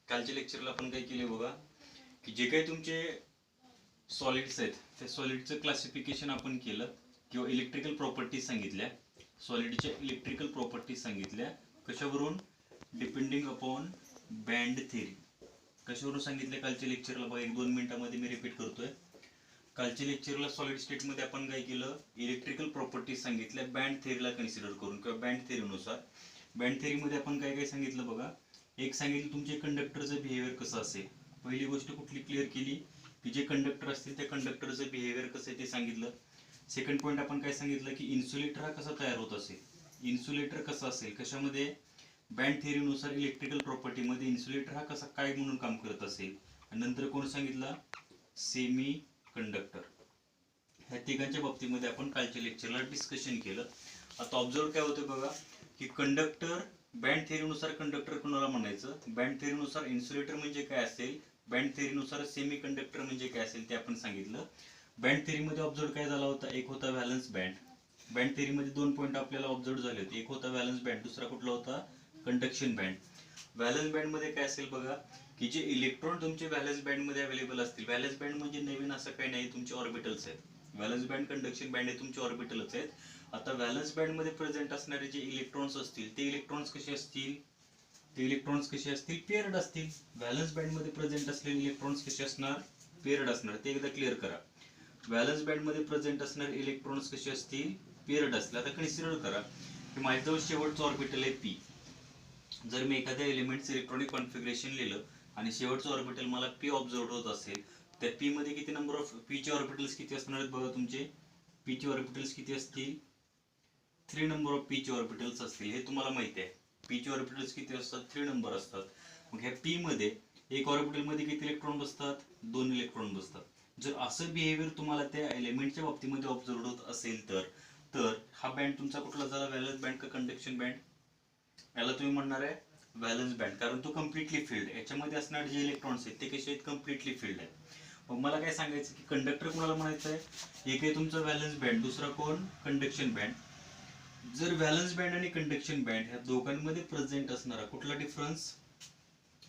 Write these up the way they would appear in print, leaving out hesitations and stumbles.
कालच्या लेक्चरला आपण काय केले बघा, की जे काही तुमचे सॉलिड्स आहेत त्या सॉलिडचं क्लासिफिकेशन आपण केलं किंवा इलेक्ट्रिकल प्रॉपर्टीज सांगितल्या. सॉलिडच्या इलेक्ट्रिकल प्रॉपर्टीज सांगितल्या कशावरून? Depending upon band theory. कशावरून सांगितलं कालच्या लेक्चरला बघा, 1-2 मिनिटांमध्ये मी रिपीट करतोय. कालच्या लेक्चरला सॉलिड स्टेटमध्ये आपण काय केलं, इलेक्ट्रिकल प्रॉपर्टीज सांगितल्या बँड थेरीला कन्सिडर करून किंवा बँड थेरीनुसार. बँड थेरीमध्ये आपण काय काय सांगितलं बघा. एक सांगितलं तुमचे कंडक्टरचं बिहेवियर कसं असेल. पहिली गोष्ट कुठली क्लिअर केली, की जे कंडक्टर असतील त्या कंडक्टरचं बिहेवियर कसं आहे ते सांगितलं. सेकंड पॉईंट आपण काय सांगितलं, की इन्सुलेटर हा कसा तयार होत असेल. इन्सुलेटर कसा असेल कशामध्ये, बँड थेरीनुसार इलेक्ट्रिकल प्रॉपर्टीमध्ये इन्सुलेटर हा कसा काय म्हणून काम करत असेल. आणि नंतर कोण सांगितलं, सेमी कंडक्टर. ह्या तिघांच्या बाबतीमध्ये आपण कालच्या लेक्चरला डिस्कशन केलं. आता ऑब्झर्व काय होतं बघा, की कंडक्टर बँड थेरीनुसार कंडक्टर कोणाला म्हणायचं, बँड थेरीनुसार इन्सुलेटर म्हणजे काय असेल, बँड थेरीनुसार सेमी कंडक्टर म्हणजे काय असेल ते आपण सांगितलं. बँड थेरीमध्ये ऑब्झर्व काय झाला होता, एक होता व्हॅलन्स बँड. बँड थेरीमध्ये 2 पॉईंट आपल्याला ऑब्झर्व झाले होते. एक होता व्हॅलन्स बँड, दुसरा कुठला होता, कंडक्शन बँड. व्हॅलन्स बँड मध्ये काय असेल बघा, की जे इलेक्ट्रॉन तुमचे व्हॅलन्स बँड मध्ये अवेलेबल असतील. व्हॅलन्स बँड म्हणजे नवीन असं काही नाही, तुमचे ऑर्बिटल्स आहेत. व्हॅलन्स बँड, कंडक्शन बँड हे तुमचे ऑर्बिटलच आहेत. आता व्हॅलन्स बँड मध्ये प्रेझेंट असणारे जे इलेक्ट्रॉन्स असतील ते इलेक्ट्रॉन्स कसे असतील, पेअर्ड असतील. व्हॅलन्स बँड मध्ये प्रेझेंट असलेले इलेक्ट्रॉन्स कसे असणार, पेअर्ड असणार. ते एकदा क्लिअर करा. व्हॅलन्स बँड मध्ये प्रेझेंट असणारे इलेक्ट्रॉन्स कसे असतील, पेअर्ड असतील. आता कन्सिडर करा की माझ्याजवळ शेवटचं ऑर्बिटल आहे पी. जर मी एखाद्या एलिमेंटचं इलेक्ट्रॉनिक कॉन्फिगरेशन लिहिलं आणि शेवटचं ऑर्बिटल मला पी ऑब्झर्व होत असेल, त्या पी मध्ये किती नंबर ऑफ पीचे ऑर्बिटल्स किती असणार आहेत बघा. तुमचे पीचे ऑर्बिटल्स किती असतील, 3 नंबर ऑफ पीचे ऑर्बिटल्स असतील. हे तुम्हाला माहिती आहे. पीचे ऑर्बिटल्स किती असतात, 3 नंबर असतात. मग ह्या पी मध्ये एक ऑर्बिटल मध्ये किती इलेक्ट्रॉन बसतात, 2 इलेक्ट्रॉन बसतात. जर असं बिहेवियर तुम्हाला त्या एलिमेंटच्या बाबतीमध्ये ऑब्झर्व होत असेल तर हा बँड तुमचा कुठला झाला, व्हॅलन्स बँड का कंडक्शन बँड. याला तुम्ही म्हणणार आहे व्हॅलन्स बँड, कारण तो कम्प्लिटली फिल्ड. याच्यामध्ये असणारे जे इलेक्ट्रॉन्स आहेत ते कसे आहेत, कम्प्लिटली फिल्ड आहेत. मग मला काय सांगायचं, की कंडक्टर कोणाला म्हणायचं आहे, एक आहे तुमचा व्हॅलन्स बँड, दुसरा कोण, कंडक्शन बँड. जर व्हॅलन्स बँड आणि कंडक्शन बँड ह्या दोघांमध्ये प्रेझेंट असणारा कुठला डिफरन्स,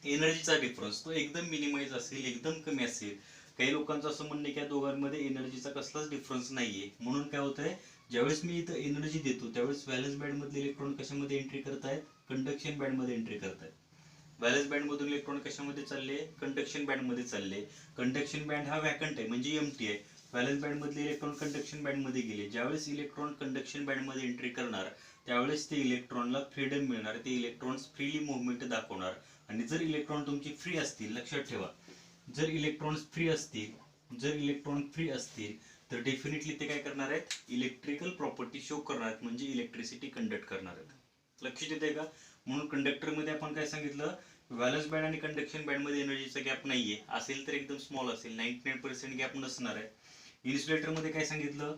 एनर्जीचा डिफरन्स, तो एकदम मिनिमाइज असेल, एकदम कमी असेल. काही लोकांचं असं म्हणणं की या दोघांमध्ये एनर्जीचा कसलाच डिफरन्स नाहीये. म्हणून काय होतंय, ज्यावेळेस मी इथं एनर्जी देतो त्यावेळेस व्हॅलन्स बँड मधले इलेक्ट्रॉन कशामध्ये एंट्री करतायत, कंडक्शन बँड मध्ये एंट्री करतायत. व्हॅलन्स बँड मधून इलेक्ट्रॉन कशामध्ये चालले, कंडक्शन बँड मध्ये चालले. कंडक्शन बँड हा वॅकंट आहे म्हणजे एम्प्टी आहे. व्हॅलन्स बँड मधले इलेक्ट्रॉन कंडक्शन बँड मध्ये गेले. ज्यावेळेस इलेक्ट्रॉन कंडक्शन बँड मध्ये एंट्री करणार त्यावेळेस ते इलेक्ट्रॉनला फ्रीडम मिळणार, ते इलेक्ट्रॉन्स फ्रीली मुवमेंट दाखवणार. आणि जर इलेक्ट्रॉन तुमची फ्री असतील, लक्षात ठेवा, जर इलेक्ट्रॉन्स फ्री असतील तर डेफिनेटली ते काय करणार आहेत, इलेक्ट्रिकल प्रॉपर्टी शो करणार आहेत, म्हणजे इलेक्ट्रिसिटी कंडक्ट करणार आहेत. लक्षात येते का. म्हणून कंडक्टर मध्ये आपण काय सांगितलं, व्हॅलन्स बँड आणि कंडक्शन बँड मध्ये एनर्जीचा गॅप नाहीये, असेल तर एकदम स्मॉल असेल, 99% गॅप नसणार आहे. इन्सुलेटर मध्ये काय सांगितलं,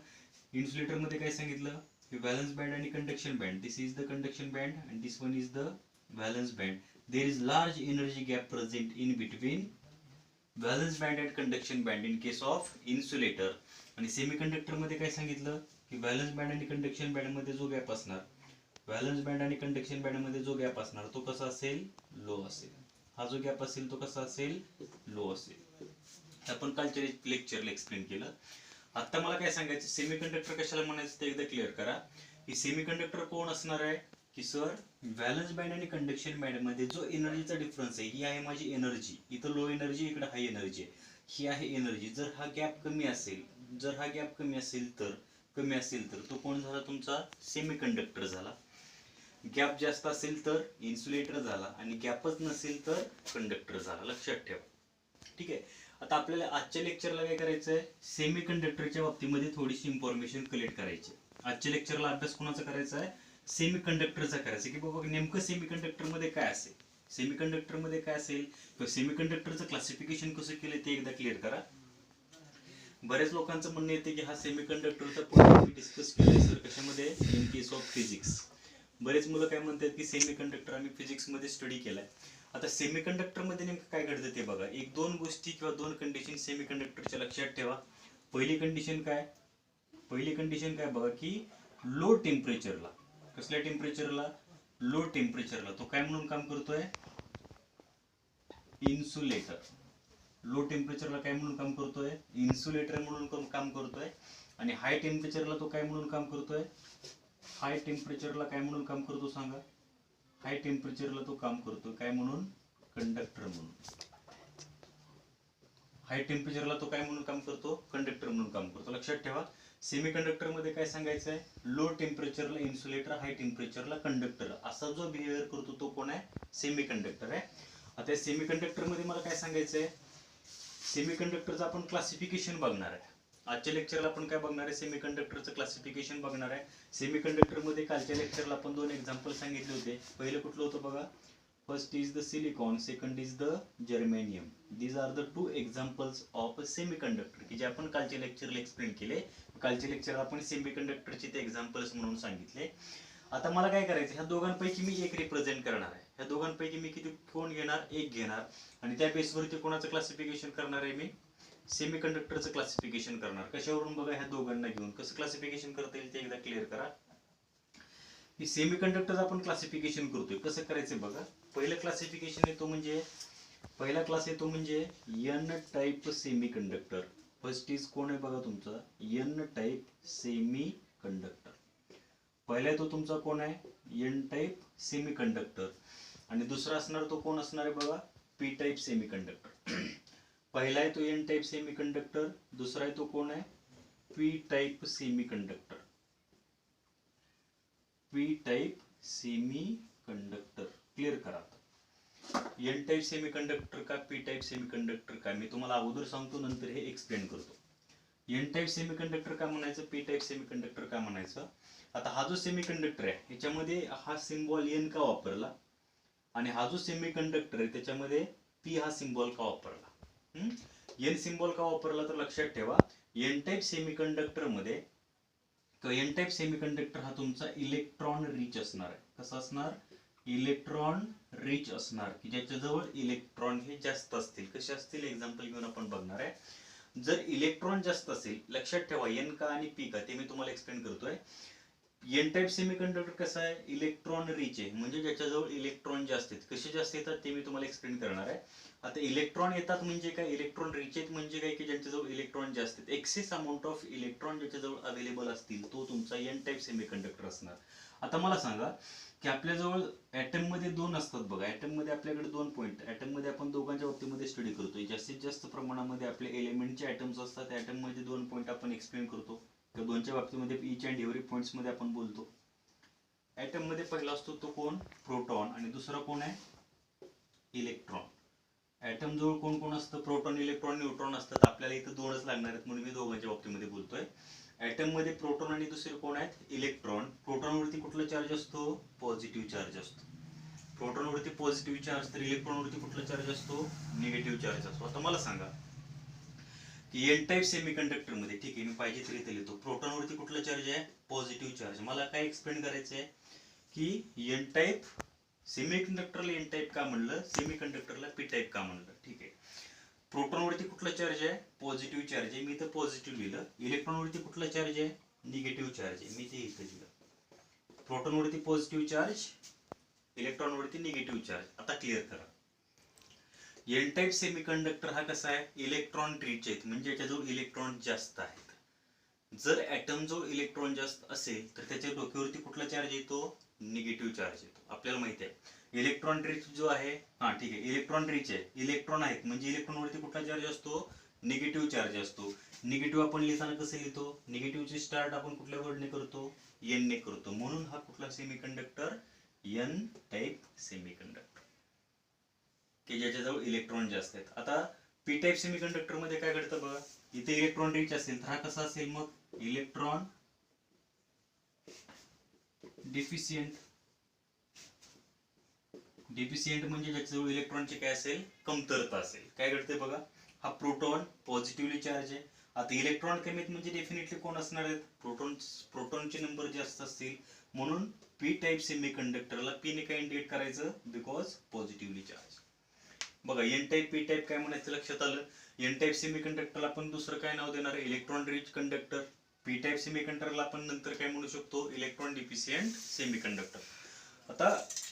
की व्हॅलन्स बँड आणि conduction band, this is the conduction band and this one is the valence band. There is large energy gap present in between valence band and conduction band in case of insulator. आणि semiconductor मध्ये काय सांगितलं, की valence band आणि conduction band मध्ये जो gap असणार, valence band आणि कंडक्शन बँड मध्ये जो गॅप असणार तो कसा असेल, लो असेल. हा जो गॅप असेल तो कसा असेल, लो असेल. आपण कालच्या लेक्चरला एक्सप्लेन केलं. आता मला काय सांगायचं, सेमीकंडक्टर कशाला म्हणायचं ते एकदा क्लिअर करा. की सेमीकंडक्टर कोण असणार आहे, की सर व्हॅलन्स बँड आणि कंडक्शन बँड मध्ये जो एनर्जीचा डिफरन्स आहे, ही आहे माझी एनर्जी, इथं लो एनर्जी, इकडे हाय एनर्जी आहे, ही आहे एनर्जी. जर हा गॅप कमी असेल तर तो कोण झाला, तुमचा सेमीकंडक्टर झाला. गॅप जास्त असेल तर इन्सुलेटर झाला आणि गॅपच नसेल तर कंडक्टर झाला. लक्षात ठेवा. ठीक आहे. आता आपल्याला आजच्या लेक्चरला काय करायचंय, सेमीकंडक्टरच्या बाबतीमध्ये थोडीशी इन्फॉर्मेशन कलेक्ट करायची. आजच्या लेक्चरला अभ्यास कोणाचा करायचा आहे, सेमीकंडक्टरचा करायचा. की बाबा नेमकं सेमीकंडक्टर मध्ये काय असेल, किंवा सेमीकंडक्टरचं क्लासिफिकेशन कसं केलं ते एकदा क्लिअर करा. बऱ्याच लोकांचं म्हणणं येते की हा सेमीकंडक्टरचा पॉईंट डिस्कस केलाय सर कशामध्ये, इन केस ऑफ फिजिक्स. बरेच मुलं काय म्हणतात की सेमीकंडक्टर आम्ही फिजिक्स मध्ये स्टडी केलाय. आता सेमीकंडक्टर मध्ये नेमकं काय घडतं ते बघा. 1-2 गोष्टी किंवा 2 कंडिशन सेमीकंडक्टरच्या लक्षात ठेवा. पहिली कंडिशन काय बघा, की लो टेम्परेचरला, कसल्या टेम्परेचरला, लो टेम्परेचरला तो काय म्हणून काम करतोय, इन्सुलेटर. लो टेम्परेचरला काय म्हणून काम करतोय? इन्सुलेटर म्हणून काम करतोय. आणि हाय टेम्परेचरला तो काय म्हणून काम करतोय? हाय टेम्परेचरला काय म्हणून काम करतो सांगा? हाय टेम्परेचरला तो काम करतो काय म्हणून? कंडक्टर म्हणून. हाय टेम्परेचरला तो काय म्हणून काम करतो? कंडक्टर म्हणून काम करतो. लक्षात ठेवा, सेमीकंडक्टर मध्ये काय सांगायचं आहे? लो टेम्परेचरला इन्सुलेटर, हाय टेम्परेचरला कंडक्टर. असा जो बिहेवियर करतो तो कोण आहे? सेमीकंडक्टर आहे. आता सेमीकंडक्टर मध्ये मला काय सांगायचंय? सेमीकंडक्टरचं आपण क्लासिफिकेशन बघणार आहे. आजच्या लेक्चरला आपण काय बघणार आहे? सेमीकंडक्टरचं क्लासिफिकेशन बघणार आहे. सेमीकंडक्टर मध्ये कालच्या लेक्चरला आपण 2 एक्झाम्पल सांगितले होते. पहिलं कुठलं होतं बघा? First is the silicon, second is the germanium. These are the 2 examples of a semiconductor की जे आपण कालच्या लेक्चरला एक्सप्लेन केले. कालच्या लेक्चरला आपण सेमीकंडक्टरचे ते एक्झाम्पल्स म्हणून सांगितले. आता मला काय करायचं? ह्या दोघांपैकी मी एक रिप्रेझेंट करणार आहे. ह्या दोघांपैकी मी किती कोण घेणार? एक घेणार. आणि त्या बेसवरती कोणाचं क्लासिफिकेशन करणार आहे? मी सेमीकंडक्टरचं क्लासिफिकेशन करणार. कशावरून बघा? ह्या दोघांना घेऊन. कसं क्लासिफिकेशन करता येईल ते एकदा क्लिअर करा. की सेमीकंडक्टरचं आपण क्लासिफिकेशन करतोय. कसं करायचं बघा? पहिलं क्लासिफिकेशन येतो म्हणजे पहिला क्लास येतो म्हणजे N type semiconductor. First is कोण आहे बघा तुमचा? N type semiconductor. पहिला येतो तुमचा कोण आहे? N type semiconductor. आणि दुसरा असणार तो कोण असणार आहे बघा? P type semiconductor. पहिला आहे तो एन टाईप सेमीकंडक्टर, दुसरा आहे तो कोण आहे? P type semiconductor. P type semiconductor. Clear करा. एन टाईप सेमीकंडक्टर का पी टाईप सेमीकंडक्टर का? मी तुम्हाला अगोदर सांगतो, नंतर हे एक्सप्लेन करतो. एन टाईप सेमीकंडक्टर का म्हणायचं? पी टाईप सेमीकंडक्टर का म्हणायचं? आता हा जो सेमीकंडक्टर आहे ह्याच्यामध्ये हा सिम्बॉल एन का वापरला, आणि हा जो सेमीकंडक्टर आहे त्याच्यामध्ये पी हा सिम्बॉल का वापरला? एन सिम्बॉल का वापरला? तर लक्षात ठेवा, एन टाईप सेमीकंडक्टर मध्ये एन टाईप सेमीकंडक्टर हा तुमचा इलेक्ट्रॉन रिच असणार आहे. कसा असणार? इलेक्ट्रॉन रिच असणार, की ज्याच्याजवळ इलेक्ट्रॉन हे जास्त असतील. कसे असतील? एक्झाम्पल घेऊन आपण बघणार आहे. जर इलेक्ट्रॉन जास्त असेल, लक्षात ठेवा एन का आणि पी का ते मी तुम्हाला एक्सप्लेन करतोय. एन टाईप सेमीकंडक्टर कसं आहे? इलेक्ट्रॉन रिच आहे, म्हणजे ज्याच्याजवळ इलेक्ट्रॉन जास्त आहेत. कसे जास्त येतात ते मी तुम्हाला एक्सप्लेन करणार आहे. आता इलेक्ट्रॉन येतात म्हणजे काय? इलेक्ट्रॉन रिच आहेत म्हणजे काय? की ज्यांच्याजवळ इलेक्ट्रॉन जास्त आहेत. एक्सेस अमाऊंट ऑफ इलेक्ट्रॉन ज्याच्याजवळ अवेलेबल असतील तो तुमचा एन टाईप सेमीकंडक्टर असणार. आता मला सांगा की आपल्याजवळ ऍटम मध्ये 2 असतात बघा. ऍटम मध्ये आपल्याकडे 2 पॉईंट. ऍटम मध्ये आपण दोघांच्या बाबतीमध्ये स्टडी करतोय. जास्तीत जास्त प्रमाणामध्ये आपले एलिमेंटचे ऍटम्स असतात. ऍटम मध्ये 2 पॉईंट आपण एक्सप्लेन करतो. त्या दोनच्या बाबतीमध्ये ईच अँड एव्हरी पॉइंट्स मध्ये आपण बोलतो. ऍटम मध्ये पहिला असतो तो कोण? प्रोटॉन. आणि दुसरा कोण आहे? इलेक्ट्रॉन. ऍटम जवळ कोण कोण असतं? प्रोटॉन, इलेक्ट्रॉन, न्यूट्रॉन असतात. आपल्याला इथं 2च लागणार आहेत म्हणून मी दोघांच्या बाबतीमध्ये बोलतोय. ऍटम मध्ये प्रोटॉन आणि दुसरे कोण आहेत? इलेक्ट्रॉन. प्रोटॉन वरती कुठला चार्ज असतो? पॉझिटिव्ह चार्ज असतो. प्रोटॉन वरती पॉझिटिव्ह चार्ज, तर इलेक्ट्रॉन वरती कुठला चार्ज असतो? निगेटिव्ह चार्ज असतो. आता मला सांगा की एन टाईप सेमीकंडक्टर मध्ये, ठीक आहे मी पाहिजे तरी इथे लिहितो, प्रोटॉन वरती कुठला चार्ज आहे? Positive charge. मला काय एक्सप्लेन करायचं आहे की एन टाईप सेमीकंडक्टरला एन टाईप का म्हणलं, सेमीकंडक्टरला पी टाईप का म्हणलं? ठीक आहे. प्रोटॉन वरती कुठला चार्ज आहे? पॉझिटिव्ह चार्ज आहे, मी इथं पॉझिटिव्ह लिहिलं. इलेक्ट्रॉन वरती कुठला चार्ज आहे? निगेटिव्ह चार्ज आहे, मी ते इथं लिहिलं. प्रोटॉन वरती पॉझिटिव्ह चार्ज, इलेक्ट्रॉन वरती निगेटिव्ह चार्ज. आता क्लिअर करा. एन टाईप सेमीकंडक्टर हा कसा आहे? इलेक्ट्रॉन रिच आहेत, म्हणजे याच्याजवळ इलेक्ट्रॉन जास्त आहेत. जर ऍटम जवळ इलेक्ट्रॉन जास्त असेल तर त्याच्या डोक्यावरती कुठला चार्ज येतो? निगेटिव्ह चार्ज येतो. आपल्याला माहिती आहे इलेक्ट्रॉन रिच जो आहे, हा ठीक आहे, इलेक्ट्रॉन रिच आहे, इलेक्ट्रॉन आहेत म्हणजे इलेक्ट्रॉन वरती कुठला चार्ज असतो? निगेटिव्ह चार्ज असतो. निगेटिव्ह आपण लिहिताना कसं लिहितो? निगेटिव्हची स्टार्ट आपण कुठल्या वर्डने करतो? एन ने करतो. म्हणून हा कुठला सेमीकंडक्टर? एन टाईप सेमीकंडक्टर, की ज्याच्याजवळ इलेक्ट्रॉन जास्त आहेत. आता पी टाईप सेमीकंडक्टर मध्ये काय घडतं बघा, इथे इलेक्ट्रॉन रिच असेल तर हा कसा असेल मग? Electron deficient. डिफिशियंट म्हणजे ज्याच्याजवळ इलेक्ट्रॉनची काय असेल? कमतरता असेल. काय घडते बघा, हा प्रोटॉन पॉझिटिव्हली चार्ज आहे. आता इलेक्ट्रॉन कमी आहेत म्हणजे डेफिनेटली कोण असणार आहेत? प्रोटॉनचे नंबर जास्त असतील. म्हणून पी टाईप सेमीकंडक्टरला पी ने काय इंडिकेट करायचं? Because positively charge. बघा एन टाईप पी टाईप काय म्हणायचं लक्षात आलं. एन टाईप सेमीकंडक्टरला आपण दुसरं काय नाव देणार? Electron rich conductor. P type सेमीकंडक्टरला आपण नंतर काय म्हणू शकतो? Electron deficient semiconductor. आता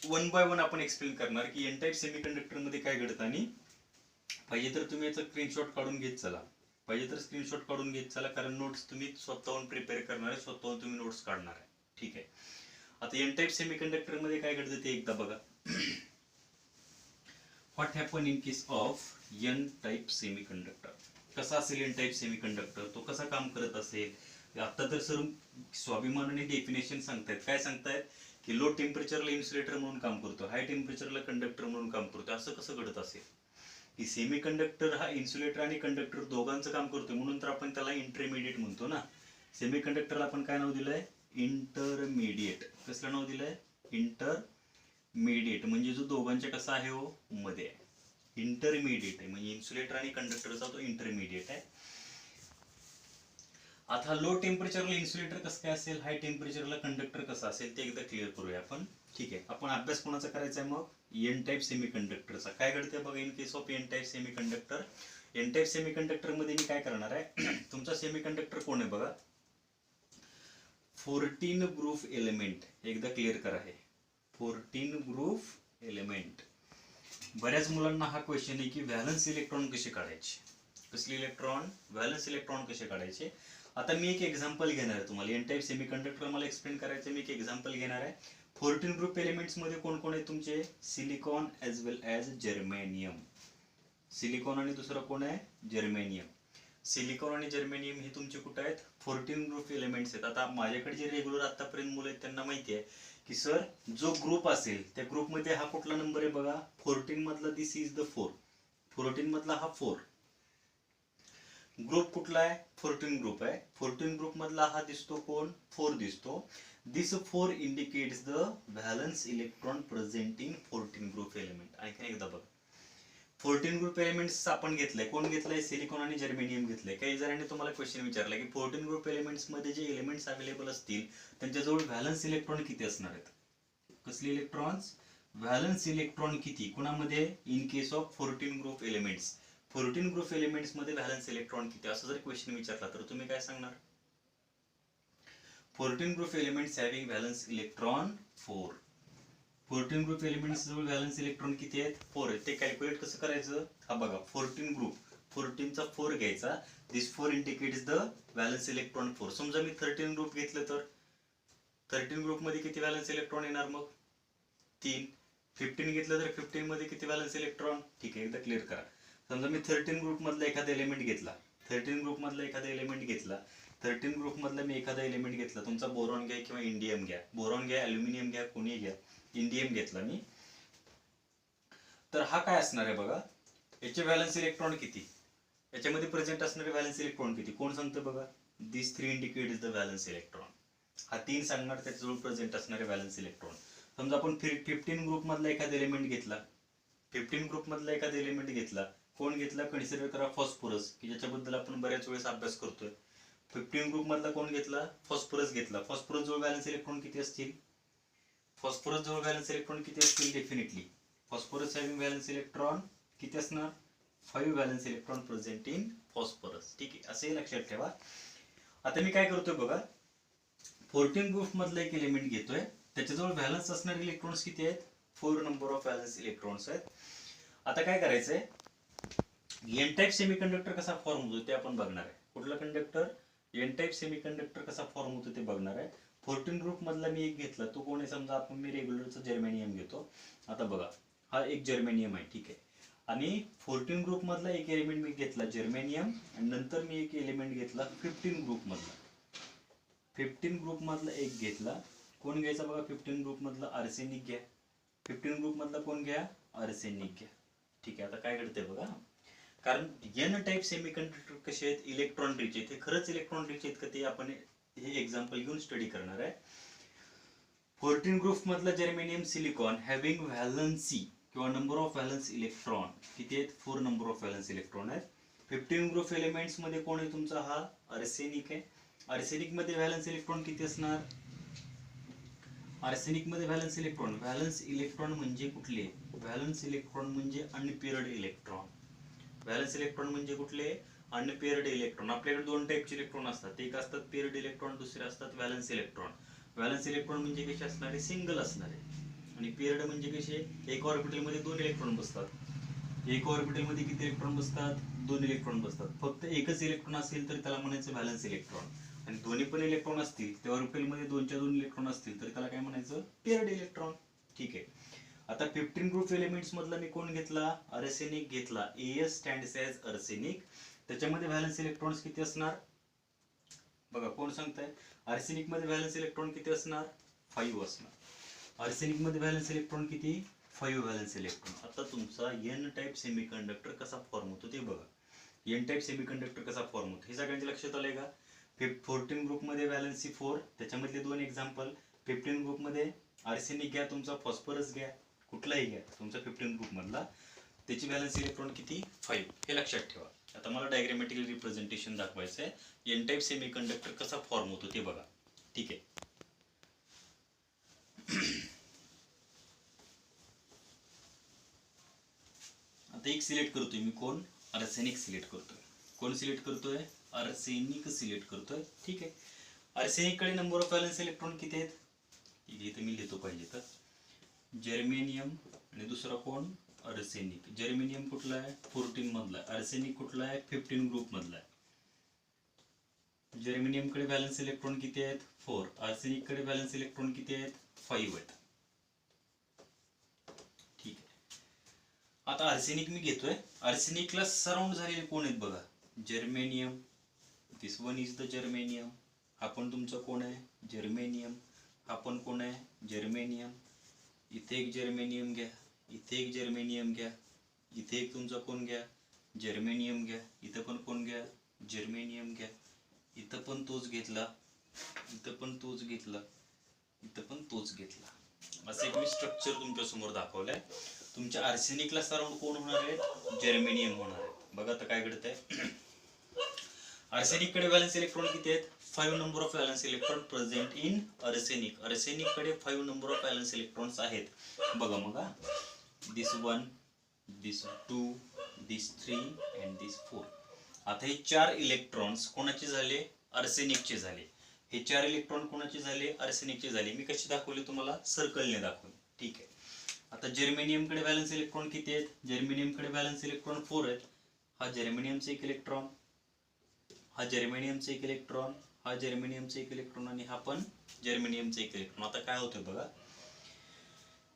1 बाय 1 आपण एक्सप्लेन करणार की एन टाईप सेमीकंडक्टर मध्ये काय घडतं आणि पाहिजे तर तुम्ही याचा स्क्रीनशॉट काढून घेत चला, कारण नोट्स तुम्ही स्वतःहून प्रिपेअर करणार आहे, स्वतःहून तुम्ही नोट्स काढणार आहे. ठीक आहे. आता एन टाईप सेमीकंडक्टर मध्ये काय घडतं ते एकदा बघा. What happen in case of N type semiconductor. कसा असेल एन टाईप सेमीकंडक्टर, तो कसा काम करत असेल. आता तर सर स्वाभिमानाने डेफिनेशन सांगतायत. काय सांगतायत की लो टेम्परेचरला इन्सुलेटर म्हणून काम करतो, हाय टेम्परेचरला कंडक्टर म्हणून काम करतो. असं कसं घडत असेल की सेमीकंडक्टर हा इन्सुलेटर आणि कंडक्टर दोघांचं काम करतोय, म्हणून तर आपण त्याला इंटरमिडिएट म्हणतो ना. सेमीकंडक्टरला आपण काय नाव दिलंय, इंटरमिडिएट. कसलं नाव दिलंय, इंटरमिडिएट. म्हणजे जो दोघांच्या कसा आहे हो, मध्ये आहे. इंटरमिडिएट आहे, म्हणजे इन्सुलेटर आणि कंडक्टरचा तो इंटरमिडिएट आहे. आता लो टेम्परेचरला इन्सुलेटर कसं काय असेल, हाय टेम्परेचरला कंडक्टर कसं असेल ते एकदा क्लिअर करूया आपण. ठीक आहे. आपण अभ्यास कोणाचा करायचा आहे मग, एन टाईप सेमीकंडक्टरचा. काय घडते बघा in case of N type semiconductor. N type semiconductor मध्ये मी काय करणार आहे, तुमचा सेमीकंडक्टर कोण आहे बघा, 14 ग्रुप एलिमेंट. एकदा क्लिअर करा हे 14 ग्रुप एलिमेंट. बऱ्याच मुलांना हा क्वेश्चन आहे की व्हॅलन्स इलेक्ट्रॉन कसे काढायचे, कसले इलेक्ट्रॉन, व्हॅलन्स इलेक्ट्रॉन कसे काढायचे. आता मी एक एक्झाम्पल घेणार आहे तुम्हाला. एन टाईप सेमीकंडक्टर मला एक्सप्लेन करायचं, मी एक एक्झाम्पल घेणार आहे. 14 ग्रुप एलिमेंट्स मध्ये कोण कोण आहे तुमचे, सिलिकॉन एज वेल एज जर्मेनियम. सिलिकॉन आणि दुसरा कोण आहे, जर्मेनियम. सिलिकॉन आणि जर्मेनियम हे तुमचे कुठे आहेत, 14 ग्रुप एलिमेंट्स आहेत. आता माझ्याकडे जे रेग्युलर आतापर्यंत मुलं आहेत त्यांना माहिती आहे की सर जो ग्रुप असेल त्या ग्रुपमध्ये हा कुठला नंबर आहे बघा, 14 मधला दिस इज द 4. 14 मधला हा 4. ग्रुप कुठला आहे, 14 ग्रुप आहे. 14 ग्रुप मधला हा दिसतो कोण, 4 दिसतो. दिस 4 indicates the valence electron present in 14 group element. आणखी एकदा बघा, 14 ग्रुप एलिमेंट्स आपण घेतलंय, कोण घेतलंय, सिलिकॉन आणि जर्मेनियम घेतलंय. काही जणांनी तुम्हाला क्वेश्चन विचारला की 14 ग्रुप एलिमेंट्स मध्ये जे एलिमेंट्स अवेलेबल असतील त्यांच्याजवळ व्हॅलन्स इलेक्ट्रॉन किती असणार आहेत, कसले इलेक्ट्रॉन्स, व्हॅलन्स इलेक्ट्रॉन किती कुणामध्ये, in case of 14 group elements. 14 group elements मध्ये व्हॅलन्स इलेक्ट्रॉन किती, असं जर क्वेश्चन विचारला तर तुम्ही काय सांगणार, 14 group elements having valence electron 4. 14 group elements जवळ व्हॅलन्स इलेक्ट्रॉन किती आहेत, 4 आहेत. ते कॅल्क्युलेट कसं करायचं, हा बघा 14 ग्रुप, 14 चा 4 घ्यायचा. दिस 4 इंडिकेट्स द व्हॅलन्स इलेक्ट्रॉन 4. समजा मी 13 ग्रुप घेतलं तर 13 ग्रुप मध्ये किती व्हॅलन्स इलेक्ट्रॉन येणार मग, 3. 15 घेतलं तर 15 मध्ये किती व्हॅलन्स इलेक्ट्रॉन. ठीक आहे, एकदा क्लिअर करा. समजा मी 13 ग्रुप मधला एखादा एलिमेंट घेतला, 13 ग्रुप मधला एखादा एलिमेंट घेतला, 13 ग्रुप मधला मी एखादा एलिमेंट घेतला, तुमचा बोरॉन घ्या किंवा इंडियम घ्या, बोरॉन घ्या, अल्युमिनियम घ्या, कोणी घ्या, इंडियम घेतला मी, तर हा काय असणार आहे बघा, याचे व्हॅलन्स इलेक्ट्रॉन किती, याच्यामध्ये प्रेझेंट असणारे व्हॅलन्स इलेक्ट्रॉन किती, कोण सांगतं बघा, दिस 3 इंडिकेट्स द व्हॅलन्स इलेक्ट्रॉन. हा 3 सांगणार त्याच्याजवळ प्रेझेंट असणारे व्हॅलन्स इलेक्ट्रॉन. समजा आपण 15 ग्रुप मधला एखादा एलिमेंट घेतला, 15 ग्रुप मधला एखादा एलिमेंट घेतला, कोण घेतला, कन्सिडर करा फॉस्फरस, की ज्याच्याबद्दल आपण बऱ्याच वेळेस अभ्यास करतोय. 15 ग्रुप मधला कोण घेतला, फॉस्फरस घेतला. फॉस्फरस जवळ व्हॅलन्स इलेक्ट्रॉन किती असतील, फॉस्फरस जवळ व्हॅलन्स इलेक्ट्रॉन किती असतील, definitely phosphorus having valence electron किती असणार, 5 valence electron present in phosphorus. ठीक आहे, असे लक्षात ठेवा. आता मी काय करतोय बघा, 14 ग्रुप मधला एक एलिमेंट घेतोय, त्याच्याजवळ व्हॅलन्स असणारे इलेक्ट्रॉन्स किती आहेत, 4 नंबर ऑफ व्हॅलन्स इलेक्ट्रॉन्स आहेत. आता काय करायचंय, एन टाईप सेमीकंडक्टर कसा फॉर्म होतो ते आपण बघणार आहे. कुठला कंडक्टर, एन टाईप सेमीकंडक्टर कसा फॉर्म होतो ते बघणार आहे. 14 ग्रुप मधला मी एक घेतला, तो कोण आहे, समजा आपण मी रेग्युलरचा जर्मेनियम घेतो. आता बघा हा एक जर्मेनियम आहे, ठीक आहे, आणि 14 ग्रुप मधला एक एलिमेंट मी घेतला जर्मेनियम, आणि नंतर मी एक एलिमेंट घेतला 15 ग्रुप मधला. 15 ग्रुप मधला एक घेतला, कोण घ्यायचा बघा, 15 ग्रुप मधला आर्सेनिक घ्या. 15 ग्रुप मधला कोण घ्या, आर्सेनिक घ्या. ठीक आहे, आता काय घडतंय बघा, कारण एन टाईप सेमीकंडक्टर कसे आहेत, इलेक्ट्रॉन रिच आहेत. हे खरंच इलेक्ट्रॉन रिच आहेत का ते आपण हे एक्झाम्पल घेऊन स्टडी करणार आहे. 14 ग्रुप मधला जर्मेनियम सिलिकॉन हॅव्हिंग व्हॅलन्सी किंवा नंबर ऑफ व्हॅलन्स इलेक्ट्रॉन किती आहेत, 4 नंबर ऑफ व्हॅलन्स इलेक्ट्रॉन आहेत. 15 ग्रुप एलिमेंट्स मध्ये कोण आहे तुमचा, हा आर्सेनिक आहे. आर्सेनिक मध्ये व्हॅलन्स इलेक्ट्रॉन किती असणार, आर्सेनिक मध्ये व्हॅलन्स इलेक्ट्रॉन म्हणजे कुठले, व्हॅलन्स इलेक्ट्रॉन म्हणजे अनपेअर्ड इलेक्ट्रॉन. व्हॅलन्स इलेक्ट्रॉन म्हणजे कुठले, अनपेअर्ड इलेक्ट्रॉन. आपल्याकडे 2 टाईपचे इलेक्ट्रॉन असतात, एक असतात पेअर्ड इलेक्ट्रॉन, दुसरे असतात व्हॅलन्स इलेक्ट्रॉन. व्हॅलन्स इलेक्ट्रॉन म्हणजे कसे असणारे, सिंगल असणारे, आणि पेअर्ड म्हणजे कसे, एक ऑर्बिटल मध्ये 2 इलेक्ट्रॉन बसतात. एक ऑर्बिटल मध्ये किती इलेक्ट्रॉन बसतात? 2 इलेक्ट्रॉन बसतात. फक्त एकच इलेक्ट्रॉन असेल तर त्याला म्हणायचं व्हॅलन्स इलेक्ट्रॉन, आणि दोन्ही पण इलेक्ट्रॉन असतील त्या ऑर्बिटल मध्ये 2च्या 2 इलेक्ट्रॉन असतील तर त्याला काय म्हणायचं? Paired electron. ठीक आहे. आता 15 ग्रुप एलिमेंट्स मधला मी कोण घेतला? आर्सेनिक घेतला. S stands as arsenic. त्याच्यामध्ये व्हॅलन्स इलेक्ट्रॉन्स किती असणार? बघा कोण सांगताय? आर्सेनिक मध्ये व्हॅलन्स इलेक्ट्रॉन किती असणार? 5 असणार. आर्सेनिक मध्ये व्हॅलन्स इलेक्ट्रॉन किती? 5 व्हॅलन्स इलेक्ट्रॉन. आता तुमचा एन टाइप सेमीकंडक्टर कसा फॉर्म होतो ते बघा. एन टाइप सेमीकंडक्टर कसा फॉर्म होतो हे सगळ्यांच्या लक्षात आलंय का? 14 ग्रुप मध्ये व्हॅलन्सी 4, त्याच्यामधले 2 एक्झाम्पल. 15 ग्रुप मध्ये आर्सेनिक घ्या तुमचा, फॉस्फरस घ्या, कुठलाही घ्या तुमचा 15 ग्रुप मधला, त्याची व्हॅलन्स इलेक्ट्रॉन किती? 5. हे लक्षात ठेवा. आता मला डायग्रामॅटिकली रिप्रेझेंटेशन दाखवायचं आहे. एन टाइप सेमीकंडक्टर कसा फॉर्म होतो ते बघा. ठीक आहे. आता एक सिलेक्ट करतोय मी, कोण? आर्सेनिक सिलेक्ट करतोय. कोण सिलेक्ट करतोय? आर्सेनिक सिलेक्ट करतोय. ठीक आहे. आर्सेनिक कडे नंबर ऑफ व्हॅलन्स इलेक्ट्रॉन किती आहेत? इथे मी लिहितो पाहिजे तर. जर्मेनियम आणि दुसरा कोण? आर्सेनिक. जर्मेनियम कुठला आहे? 14 मधला आहे. आर्सेनिक कुठला आहे? 15 ग्रुप मधला आहे. जर्मेनियम कडे व्हॅलन्स इलेक्ट्रॉन किती आहेत? 4. आर्सेनिक कडे व्हॅलन्स इलेक्ट्रॉन किती आहेत? 5 आहेत. ठीक आहे. आता आर्सेनिक मी घेतोय. आर्सेनिकला सराउंड झालेले कोण आहेत बघा? Germanium. This one is the germanium. हा पण तुमचा कोण आहे? जर्मेनियम. हा पण कोण आहे? जर्मेनियम. इथे एक जर्मेनियम घ्या, इथे एक जर्मेनियम घ्या, इथे एक तुमचा कोण घ्या? जर्मेनियम घ्या. इथं पण कोण घ्या? जर्मेनियम घ्या. इथं पण तोच घेतला, इथं पण तोच घेतला, इथं पण तोच घेतला. असं एक मी स्ट्रक्चर तुमच्या समोर दाखवलंय. तुमच्या आर्सेनिकला सराउंड कोण होणार आहेत? जर्मेनियम होणार आहेत. बघा आता काय घडतंय. आर्सेनिक कडे व्हॅलन्स इलेक्ट्रॉन किती आहेत? 5 number of valence electron present in arsenic. Arsenic कडे 5 नंबर ऑफ व्हॅलन्स इलेक्ट्रॉन्स आहेत. बघा मग, दिस 1, दिस 2, दिस 3 अँड दिस 4. आता हे 4 इलेक्ट्रॉन्स कोणाचे झाले? आर्सेनिकचे झाले. हे 4 इलेक्ट्रॉन कोणाचे झाले? आर्सेनिकचे झाले. मी कशी दाखवले तुम्हाला? सर्कलने दाखवले. ठीक आहे. आता जर्मेनियम कडे व्हॅलन्स इलेक्ट्रॉन किती आहेत? जर्मेनियम कडे व्हॅलन्स इलेक्ट्रॉन 4 आहेत. हा जर्मेनियमचा एक इलेक्ट्रॉन, हा जर्मेनियमचा एक इलेक्ट्रॉन, हा जर्मेनियमचा एक इलेक्ट्रॉन आणि हा पण जर्मेनियमचा एक इलेक्ट्रॉन. आता काय होतं बघा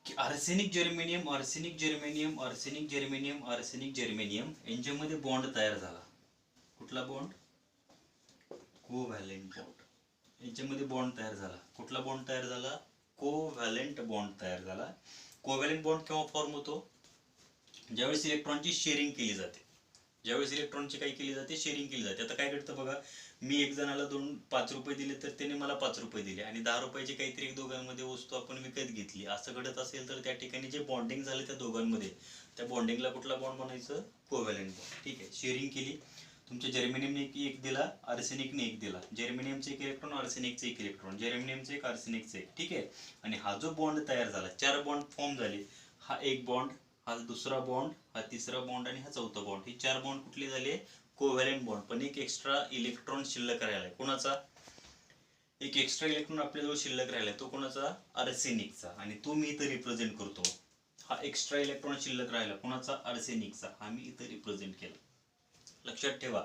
की arsenic germanium, arsenic germanium, arsenic germanium, arsenic germanium यांच्यामध्ये बॉन्ड तयार झाला. कुठला बॉन्ड? Covalent bond. यांच्यामध्ये बॉन्ड तयार झाला. कुठला बॉन्ड तयार झाला? कोव्हॅलेंट बॉन्ड तयार झाला. कोव्हॅलेंट बॉन्ड केव्हा फॉर्म होतो? ज्यावेळेस इलेक्ट्रॉनची शेअरिंग केली जाते. ज्यावेळेस इलेक्ट्रॉनची काय केली जाते? शेअरिंग केली जाते. आता काय घडतं बघा, मी एक जणाला 5 रुपये दिले तर त्याने मला 5 रुपये दिले आणि 10 रुपयाची काहीतरी एक दोघांमध्ये वस्तू आपण विकत घेतली. असं घडत असेल तर त्या ठिकाणी जे बॉन्डिंग झालं त्या दोघांमध्ये, त्या बॉन्डिंगला कुठला बॉन्ड म्हणायचं? Covalent bond. ठीक आहे. शेअरिंग केली. तुमच्या जर्मेनियमने एक दिला, आर्सेनिकने एक दिला. जर्मेनियमचे एक इलेक्ट्रॉन, आर्सेनिकचे एक इलेक्ट्रॉन, जर्मेनियमचे एक, आर्सेनिकचे एक. ठीक आहे. आणि हा जो बॉन्ड तयार झाला, 4 बॉन्ड फॉर्म झाले. हा एक बॉन्ड, हा दुसरा बॉन्ड, हा तिसरा बॉन्ड आणि हा चौथा बॉन्ड. हे 4 बॉन्ड कुठले झाले? Covalent bond. पण एक एक्स्ट्रा इलेक्ट्रॉन शिल्लक राहिलाय. कोणाचा? एक एक्स्ट्रा इलेक्ट्रॉन आपल्याजवळ शिल्लक राहिलाय. तो कोणाचा? आर्सेनिकचा. आणि तो मी इथं रिप्रेझेंट करतो. हा एक्स्ट्रा इलेक्ट्रॉन शिल्लक राहिला कोणाचा? आर्सेनिकचा. हा मी इथं रिप्रेझेंट केला. लक्षात ठेवा.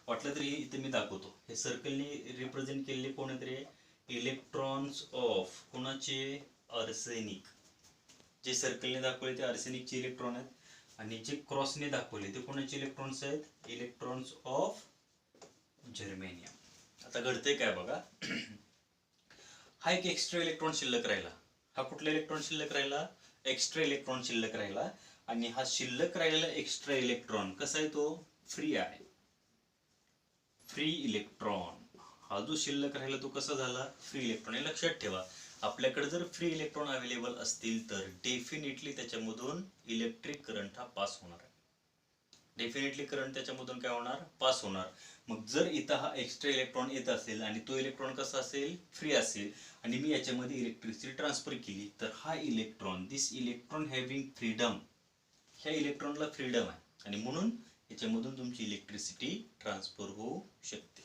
वाटलं तरी इथे मी दाखवतो. हे सर्कलने रिप्रेझेंट केलेले कोणतरी इलेक्ट्रॉन्स ऑफ कोणाचे? आर्सेनिक. जे सर्कलने दाखवले ते आर्सेनिकचे इलेक्ट्रॉन आहेत आणि जे क्रॉसने दाखवले ते कोणाचे इलेक्ट्रॉन्स आहेत? Electrons of germanium. आता घडतंय काय बघा. हा एक एक्स्ट्रा इलेक्ट्रॉन शिल्लक राहिला. हा कुठला इलेक्ट्रॉन शिल्लक राहिला? एक्स्ट्रा इलेक्ट्रॉन शिल्लक राहिला. आणि हा शिल्लक राहिलेला एक्स्ट्रा इलेक्ट्रॉन कसा आहे? तो फ्री आहे. Free electron. हा जो शिल्लक राहिला तो कसा झाला? Free electron. हे लक्षात ठेवा. आपल्याकडे जर फ्री इलेक्ट्रॉन अवेलेबल असतील तर डेफिनेटली त्याच्यामधून इलेक्ट्रिक करंट हा पास होणार आहे. डेफिनेटली करंट त्याच्यामधून काय होणार? पास होणार. मग जर इथं हा एक्स्ट्रा इलेक्ट्रॉन येत असेल आणि तो इलेक्ट्रॉन कसा असेल? फ्री असेल आणि मी याच्यामध्ये इलेक्ट्रिसिटी ट्रान्सफर केली तर हा इलेक्ट्रॉन, दिस इलेक्ट्रॉन हॅव्हिंग फ्रीडम, ह्या इलेक्ट्रॉनला फ्रीडम आहे आणि म्हणून याच्यामधून तुमची इलेक्ट्रिसिटी ट्रान्सफर होऊ शकते.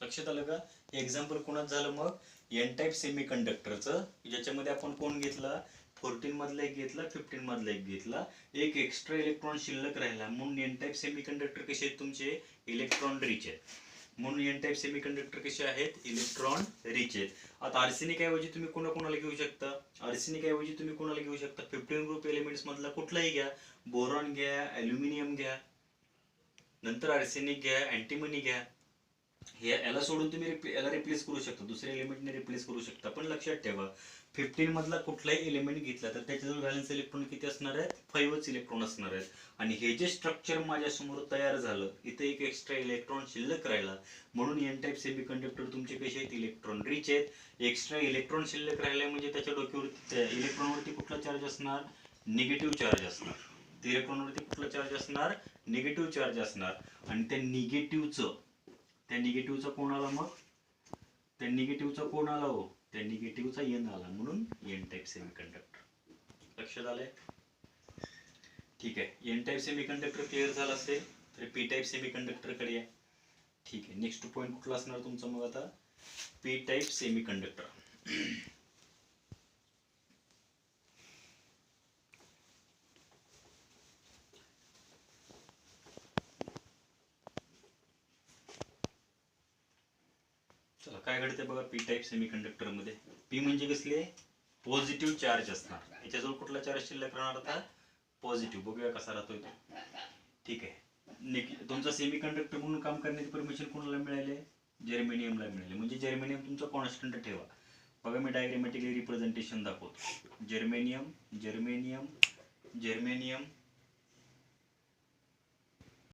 लक्षात आलं का? हे एक्झाम्पल कोणाच झालं मग? एन टाइप सेमीकंडक्टरचं, ज्याच्यामध्ये आपण कोण घेतला? 14 मधला एक घेतला, 15 मधला एक घेतला, एक एक्स्ट्रा इलेक्ट्रॉन शिल्लक राहिला, म्हणून एन टाईप सेमीकंडक्टर कसे आहेत तुमचे, इलेक्ट्रॉन रिच आहेत. म्हणून एन टाईप सेमीकंडक्टर कसे आहेत, इलेक्ट्रॉन रिच आहेत. आता आर्सेनिक ऐवजी तुम्ही कोणाकोणाला घेऊ शकता, आर्सेनिक ऐवजी तुम्ही कोणाला घेऊ शकता, 15 ग्रुप एलिमेंट्स मधला कुठलाही घ्या, बोरॉन घ्या, ॲल्युमिनियम घ्या, नंतर आर्सेनिक घ्या, अँटीमनी घ्या. याला सोडून तुम्ही याला रिप्लेस करू शकता, दुसऱ्या एलिमेंटने रिप्लेस करू शकता. पण लक्षात ठेवा 15 मधला कुठलाही एलिमेंट घेतला तर त्याच्याजवळ व्हॅलन्स इलेक्ट्रॉन किती असणार आहेत, 5च इलेक्ट्रॉन असणार आहेत. आणि हे जे स्ट्रक्चर माझ्यासमोर तयार झालं, इथे एक एक्स्ट्रा इलेक्ट्रॉन शिल्लक राहिला, म्हणून एन टाईप सेमीकंडक्टर तुमचे कसे आहेत, इलेक्ट्रॉन रिच आहेत. एक्स्ट्रा इलेक्ट्रॉन शिल्लक राहिला म्हणजे त्याच्या डोक्यावरती इलेक्ट्रॉनवरती कुठला चार्ज असणार, निगेटिव्ह चार्ज असणार. इलेक्ट्रॉनवरती कुठला चार्ज असणार, निगेटिव्ह चार्ज असणार. आणि त्या निगेटिव्हचा कोण आला, मग त्या निगेटिव्हचा कोण आला हो, त्या निगेटिव्हचा एन आला, म्हणून एन टाईप सेमीकंडक्टर. लक्षात आलंय? ठीक आहे. एन टाईप सेमीकंडक्टर क्लिअर झाला असेल तर पी टाईप सेमीकंडक्टर कडे या. ठीक आहे. नेक्स्ट पॉईंट कुठला असणार तुमचा मग आता, पी टाईप सेमीकंडक्टर. चला काय घडते बघा पी टाईप सेमीकंडक्टर मध्ये. पी म्हणजे कसले, पॉझिटिव्ह चार्ज असणार. याच्याजवळ कुठला चार्ज शिल्लक राहणार, आता पॉझिटिव्ह. बघूया कसा राहतोय तो. ठीक आहे. तुमचा सेमीकंडक्टर म्हणून काम करण्याची परमिशन कोणाला मिळाले, जर्मेनियमला मिळाले. म्हणजे जर्मेनियम तुमचा कॉन्स्टंट ठेवा. बघा मी डायग्रामॅटिकली रिप्रेझेंटेशन दाखवतो. Germanium, germanium, germanium,